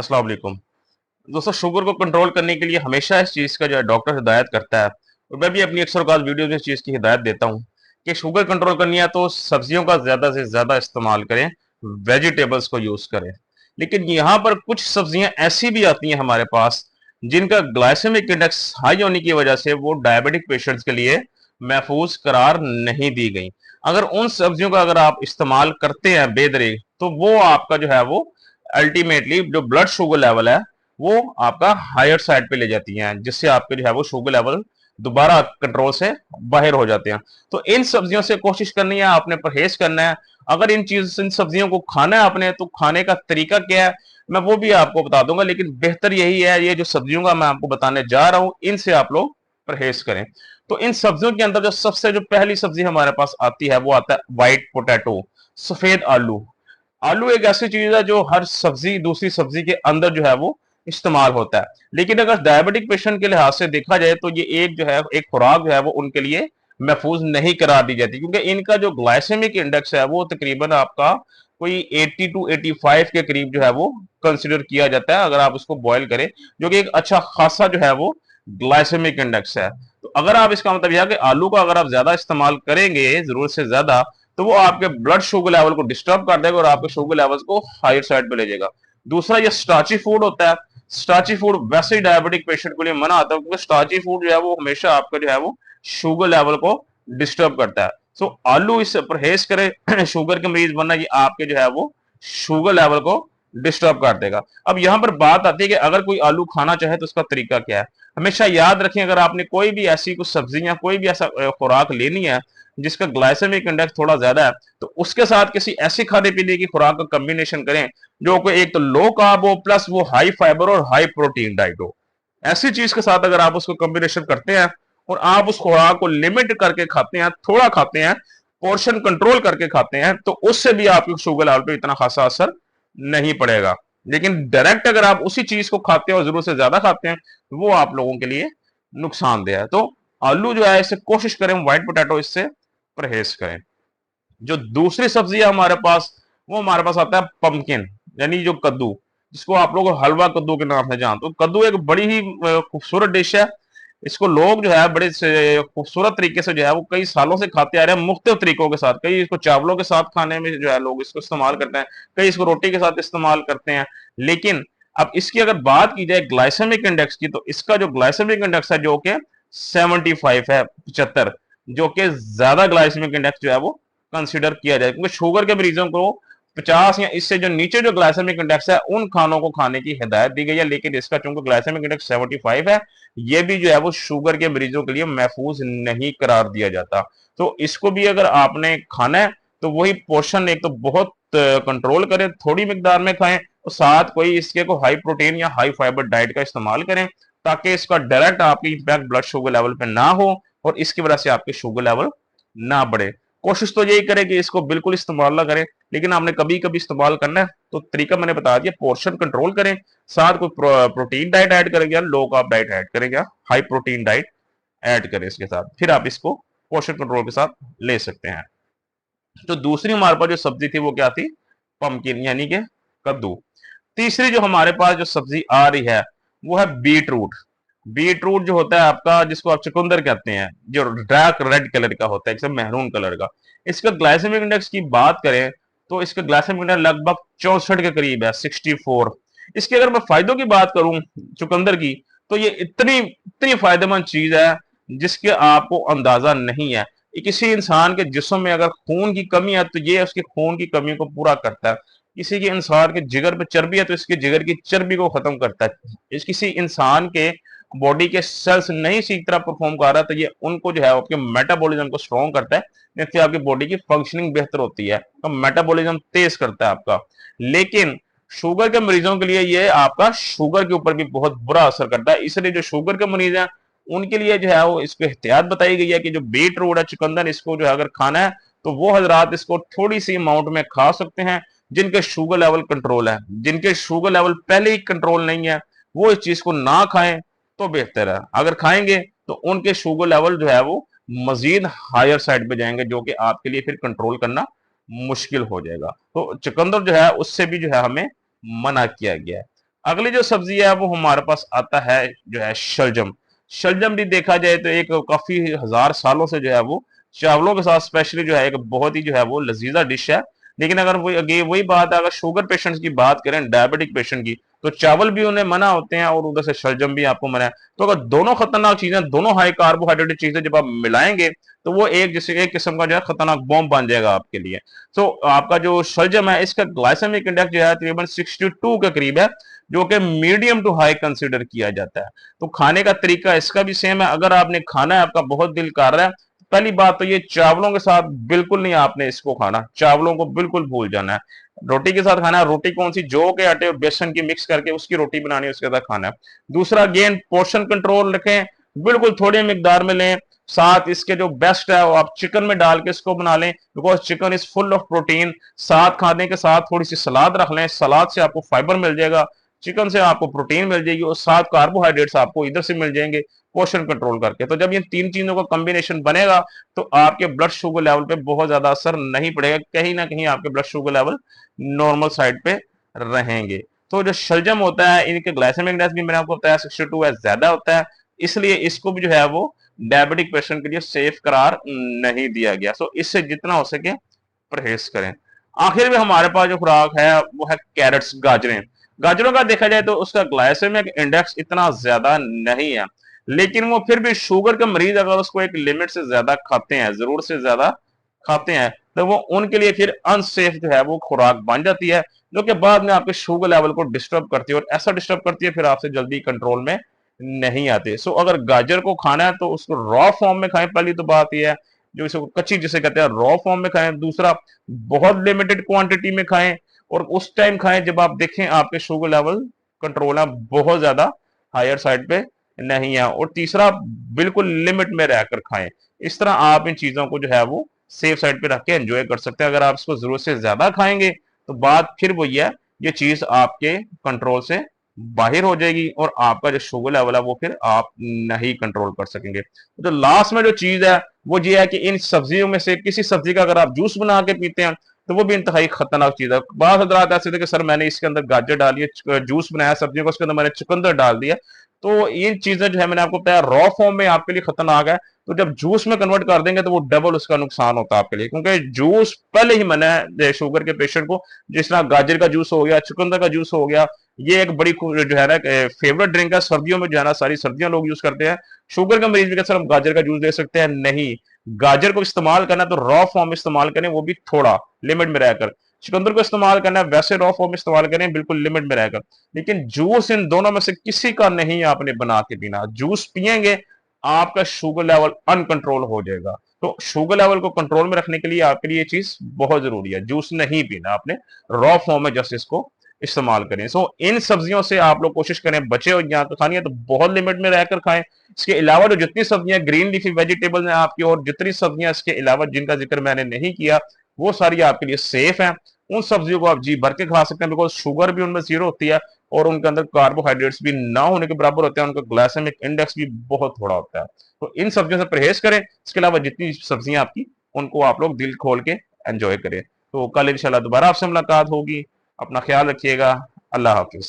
अस्सलाम वालेकुम। दोस्तों, शुगर को कंट्रोल करने के लिए हमेशा इस चीज़ का जो है डॉक्टर हिदायत करता है, और मैं भी अपनी अक्सर औक़ात वीडियो में इस चीज़ की हिदायत देता हूँ कि शुगर कंट्रोल करनी है तो सब्जियों का ज़्यादा से ज़्यादा इस्तेमाल करें, वेजिटेबल्स को यूज़ करें। लेकिन यहाँ पर कुछ सब्जियाँ ऐसी भी आती हैं हमारे पास, जिनका ग्लाइसेमिक इंडेक्स हाई होने की वजह से वो डायबिटिक पेशेंट्स के लिए महफूज करार नहीं दी गई। अगर उन सब्जियों का अगर आप इस्तेमाल करते हैं बेदरे, तो वो आपका जो है वो अल्टीमेटली जो ब्लड शुगर लेवल है वो आपका हायर साइड पे ले जाती हैं, जिससे आपके जो है वो शुगर लेवल दोबारा कंट्रोल से बाहर हो जाते हैं। तो इन सब्जियों से कोशिश करनी है, आपने परहेज करना है। अगर इन सब्जियों को खाना है आपने, तो खाने का तरीका क्या है मैं वो भी आपको बता दूंगा, लेकिन बेहतर यही है, ये जो सब्जियों का मैं आपको बताने जा रहा हूं इनसे आप लोग परहेज करें। तो इन सब्जियों के अंदर जो पहली सब्जी हमारे पास आती है वो आता है व्हाइट पोटैटो, सफेद आलू। आलू एक ऐसी चीज है जो हर सब्जी दूसरी सब्जी के अंदर जो है वो इस्तेमाल होता है। लेकिन अगर डायबिटिक पेशेंट के लिहाज से देखा जाए तो ये एक जो है एक खुराक जो है वो उनके लिए महफूज नहीं करार दी जाती, क्योंकि इनका जो ग्लाइसेमिक इंडेक्स है वो तकरीबन आपका कोई 80 टू 85 के करीब जो है वो कंसिडर किया जाता है, अगर आप उसको बॉयल करें, जो कि एक अच्छा खासा जो है वो ग्लाइसेमिक इंडेक्स है। तो अगर आप इसका मतलब यह कि आलू का अगर आप ज्यादा इस्तेमाल करेंगे जरूरत से ज्यादा, तो वो आपके ब्लड शुगर लेवल को डिस्टर्ब कर देगा और आपके शुगर लेवल्स को हायर साइड पे ले जाएगा। दूसरा, ये स्टार्ची फूड होता है। स्टार्ची फूड वैसे ही डायबिटिक पेशेंट के लिए मना आता है, क्योंकि स्टार्ची फूड जो है वो हमेशा आपका जो है वो शुगर लेवल को डिस्टर्ब करता है। सो आलू इससे परहेज करें शुगर के मरीज, वरना ये आपके जो है वो शुगर लेवल को डिस्टर्ब कर देगा। अब यहाँ पर बात आती है कि अगर कोई आलू खाना चाहे तो उसका तरीका क्या है। हमेशा याद रखें, अगर आपने कोई भी ऐसी कुछ सब्जी या कोई भी ऐसा खुराक लेनी है जिसका ग्लाइसेमिक इंडेक्स थोड़ा ज्यादा है, तो उसके साथ किसी ऐसी खाने पीने की खुराक का कॉम्बिनेशन करें जो कि एक तो लो कार्ब हो, प्लस वो हाई फाइबर और हाई प्रोटीन डाइट हो। ऐसी चीज के साथ अगर आप उसको कॉम्बिनेशन करते हैं और आप उस खुराक को लिमिट करके खाते हैं, थोड़ा खाते हैं, पोर्शन कंट्रोल करके खाते हैं, तो उससे भी आपके शुगर लेवल पे इतना खासा असर नहीं पड़ेगा। लेकिन डायरेक्ट अगर आप उसी चीज को खाते हैं और जरूरत से ज्यादा खाते हैं, वो आप लोगों के लिए नुकसानदेह है। तो आलू जो है इसे कोशिश करें, व्हाइट पोटैटो इससे परहेज करें। जो दूसरी सब्जी है हमारे पास, वो हमारे पास आता है पंपकिन, यानी जो कद्दू, जिसको आप लोग हलवा कद्दू के नाम से जानते हो। कद्दू एक बड़ी ही खूबसूरत डिश है। इसको लोग जो है बड़े खूबसूरत तरीके से जो है वो कई सालों से खाते आ रहे हैं, मुख्तलिफ तरीकों के साथ। कई इसको चावलों के साथ खाने में जो है लोग इसको इस्तेमाल करते हैं, कई इसको रोटी के साथ इस्तेमाल करते हैं। लेकिन अब इसकी अगर बात की जाए ग्लाइसेमिक इंडेक्स की, तो इसका जो ग्लाइसेमिक इंडेक्स है जो कि 75 है, 75, जो कि ज्यादा ग्लाइसेमिक इंडेक्स जो है वो कंसिडर किया जाए, क्योंकि शुगर के मरीजों को 50 या इससे जो नीचे जो ग्लाइसेमिक इंडेक्स है उन खानों को खाने की हिदायत दी गई है। लेकिन इसका चूंकि ग्लाइसेमिक इंडेक्स 75 है, ये भी जो है वो शुगर के मरीजों के लिए महफूज नहीं करार दिया जाता। तो इसको भी अगर आपने खाना है तो वही पोर्शन एक तो बहुत कंट्रोल करें, थोड़ी मिकदार में खाएं, और साथ कोई इसके को हाई प्रोटीन या हाई फाइबर डाइट का इस्तेमाल करें, ताकि इसका डायरेक्ट आपकी इंपैक्ट ब्लड शुगर लेवल पे ना हो और इसकी वजह से आपके शुगर लेवल ना बढ़े। कोशिश तो यही करें कि इसको बिल्कुल इस्तेमाल ना करें, लेकिन आपने कभी कभी इस्तेमाल करना है तो तरीका मैंने बता दिया, पोर्शन कंट्रोल करें, साथ कोई प्रोटीन डाइट ऐड करेंगे या लो कार्ब डाइट ऐड करेंगे या हाई प्रोटीन डाइट ऐड करें इसके साथ, फिर आप इसको पोर्शन कंट्रोल के साथ ले सकते हैं। तो दूसरी हमारे पास जो सब्जी थी वो क्या थी, पंपकिन यानी कि कद्दू। तीसरी जो हमारे पास जो सब्जी आ रही है वो है बीट रूट। बीट रूट जो होता है आपका, जिसको आप चुकंदर कहते हैं, जो डार्क रेड कलर का होता है, एकदम मेहरून कलर का। इसका ग्लाइसेमिक इंडेक्स की बात करें तो इसका ग्लाइसेमिक इंडेक्स लगभग 64 के करीब है, 64। इसकी अगर मैं फायदों की बात करूं चुकंदर की, तो ये इतनी इतनी फायदेमंद चीज है जिसके आपको अंदाजा नहीं है। किसी इंसान के जिस्म में अगर खून की कमी है तो ये उसके खून की कमी को पूरा करता है। किसी के इंसान के जिगर पे चर्बी है तो इसके जिगर की चर्बी को खत्म करता है। इस किसी इंसान के बॉडी के सेल्स नहीं ठीक तरह परफॉर्म कर रहा तो ये उनको जो है आपके मेटाबॉलिज्म को स्ट्रॉन्ग करता है, जिससे आपकी बॉडी की फंक्शनिंग बेहतर होती है, तो मेटाबॉलिज्म तेज करता है आपका। लेकिन शुगर के मरीजों के लिए ये आपका शुगर के ऊपर भी बहुत बुरा असर करता है, इसलिए जो शुगर के मरीज हैं उनके लिए जो है वो इसको एहतियात बताई गई है कि जो बीट रूट है, चुकंदर, इसको जो है अगर खाना है तो वो हजरात इसको थोड़ी सी अमाउंट में खा सकते हैं, जिनके शुगर लेवल कंट्रोल है। जिनके शुगर लेवल पहले ही कंट्रोल नहीं है वो इस चीज को ना खाएं तो बेहतर है। अगर खाएंगे तो उनके शुगर लेवल जो है वो मजीद हायर साइड पे जाएंगे, जो कि आपके लिए फिर कंट्रोल करना मुश्किल हो जाएगा। तो चुकंदर जो है उससे भी जो है हमें मना किया गया है। अगली जो सब्जी है वो हमारे पास आता है जो है शलजम। शलजम भी देखा जाए तो एक काफी हजार सालों से जो है वो चावलों के साथ स्पेशली जो है एक बहुत ही जो है वो लजीजा डिश है। लेकिन अगर वही बात है, अगर शुगर पेशेंट्स की बात करें, डायबिटिक पेशेंट की, तो चावल भी उन्हें मना होते हैं और उधर से शलजम भी आपको मना है। तो अगर दोनों खतरनाक चीजें, दोनों हाई कार्बोहाइड्रेट चीजें जब आप मिलाएंगे तो वो एक जैसे एक किस्म का जो है खतरनाक बॉम्ब बन जाएगा आपके लिए। तो आपका जो शलजम है इसका ग्लाइसेमिक इंडेक्स जो है तकरीबन 62 के करीब है, जो कि मीडियम टू हाई कंसीडर किया जाता है। तो खाने का तरीका इसका भी सेम है। अगर आपने खाना है, आपका बहुत दिल कर रहा है, पहली बात तो ये चावलों के साथ बिल्कुल नहीं आपने इसको खाना, चावलों को बिल्कुल भूल जाना है। रोटी के साथ खाना है। रोटी कौन सी? जौ के आटे और बेसन की मिक्स करके उसकी रोटी बनानी है, उसके साथ खाना है। दूसरा, गेन पोर्शन कंट्रोल रखें, बिल्कुल थोड़ी मिकदार में लें। साथ इसके जो बेस्ट है वो आप चिकन में डाल के इसको बना लें, because chicken is full of protein. साथ खाने के साथ थोड़ी सी सलाद रख लें, सलाद से आपको फाइबर मिल जाएगा, चिकन से आपको प्रोटीन मिल जाएगी और साथ कार्बोहाइड्रेट्स आपको इधर से मिल जाएंगे पोषण कंट्रोल करके। तो जब ये तीन चीजों का कॉम्बिनेशन बनेगा तो आपके ब्लड शुगर लेवल पे बहुत ज्यादा असर नहीं पड़ेगा, कहीं ना कहीं आपके blood sugar level normal side पे रहेंगे। तो जो शलजम होता है इनके ग्लाइसेमिक इंडेक्स भी मैंने आपको बताया 62 है, ज्यादा होता है, इसलिए इसको भी जो है वो डायबिटिक पेशेंट के लिए सेफ करार नहीं दिया गया। सो इससे जितना हो सके परहेज करें। आखिर में हमारे पास जो खुराक है वो है कैरेट्स, गाजरें। गाजरों का देखा जाए तो उसका ग्लाइसेमिक इंडेक्स इतना ज्यादा नहीं है, लेकिन वो फिर भी शुगर के मरीज अगर उसको एक लिमिट से ज्यादा खाते हैं, जरूर से ज्यादा खाते हैं, तो वो उनके लिए फिर अनसेफ जो है वो खुराक बन जाती है, जो कि बाद में आपके शुगर लेवल को डिस्टर्ब करती है और ऐसा डिस्टर्ब करती है फिर आपसे जल्दी कंट्रोल में नहीं आते। सो अगर गाजर को खाना है तो उसको रॉ फॉर्म में खाएं, पहली तो बात यह है, जो इसको कच्ची जिसे कहते हैं रॉ फॉर्म में खाएं। दूसरा, बहुत लिमिटेड क्वांटिटी में खाएं और उस टाइम खाएं जब आप देखें आपके शुगर लेवल कंट्रोल है, बहुत ज्यादा हायर साइड पे नहीं है। और तीसरा, बिल्कुल लिमिट में रहकर खाएं। इस तरह आप इन चीजों को जो है वो सेफ साइड पे रख के एंजॉय कर सकते हैं। अगर आप इसको जरूरत से ज्यादा खाएंगे तो बात फिर वही है, ये चीज आपके कंट्रोल से बाहर हो जाएगी और आपका जो शुगर लेवल है वो फिर आप नहीं कंट्रोल कर सकेंगे। तो लास्ट में जो चीज है वो ये है कि इन सब्जियों में से किसी सब्जी का अगर आप जूस बना के पीते हैं तो वो भी इंतहाई खतरनाक चीज है। बाद हजरात ऐसे थे कि सर मैंने इसके अंदर गाजर डाली है, जूस बनाया सब्जियों का, उसके अंदर मैंने चुकंदर डाल दिया। तो इन चीजें जो है मैंने आपको बताया रॉ फॉर्म में आपके लिए खतरनाक है, तो जब जूस में कन्वर्ट कर देंगे तो वो डबल उसका नुकसान होता है आपके लिए, क्योंकि जूस पहले ही मना है शुगर के पेशेंट को। जिस तरह गाजर का जूस हो गया, चुकंदर का जूस हो गया, ये एक बड़ी जो है ना फेवरेट ड्रिंक है सर्दियों में, जो है ना सारी सर्दियां लोग यूज करते हैं। शुगर के मरीज भी कहते हैं हम गाजर का जूस दे सकते हैं, नहीं। गाजर को इस्तेमाल करना तो रॉ फॉर्म में इस्तेमाल करें, वो भी थोड़ा लिमिट में रहकर। चुकंदर को इस्तेमाल करना है वैसे रॉ फॉर्म में इस्तेमाल करें, बिल्कुल लिमिट में रहकर। लेकिन जूस इन दोनों में से किसी का नहीं आपने बना के पीना। जूस पिएंगे आपका शुगर लेवल अनकंट्रोल हो जाएगा। तो शुगर लेवल को कंट्रोल में रखने के लिए आपके लिए ये चीज बहुत जरूरी है, जूस नहीं पीना आपने, रॉ फॉर्म में जस्ट इसको इस्तेमाल करें। सो इन सब्जियों से आप लोग कोशिश करें बचे हो, यहाँ तो खानी है तो बहुत लिमिट में रहकर खाएं। इसके अलावा जो जितनी सब्जियां ग्रीन लीफी वेजिटेबल हैं आपकी, और जितनी सब्जियां इसके अलावा जिनका जिक्र मैंने नहीं किया, वो सारी आपके लिए सेफ है। उन सब्जियों को आप जी भर के खा सकते हैं, बिकॉज शुगर भी उनमें जीरो होती है और उनके अंदर कार्बोहाइड्रेट्स भी ना होने के बराबर होते हैं, उनका ग्लाइसेमिक इंडेक्स भी बहुत थोड़ा होता है। तो इन सब्जियों से परहेज करें। इसके अलावा जितनी सब्जियां आपकी, उनको आप लोग दिल खोल के एंजॉय करें। तो कल इंशाल्लाह दोबारा आपसे मुलाकात होगी। अपना ख्याल रखिएगा। अल्लाह हाफिज।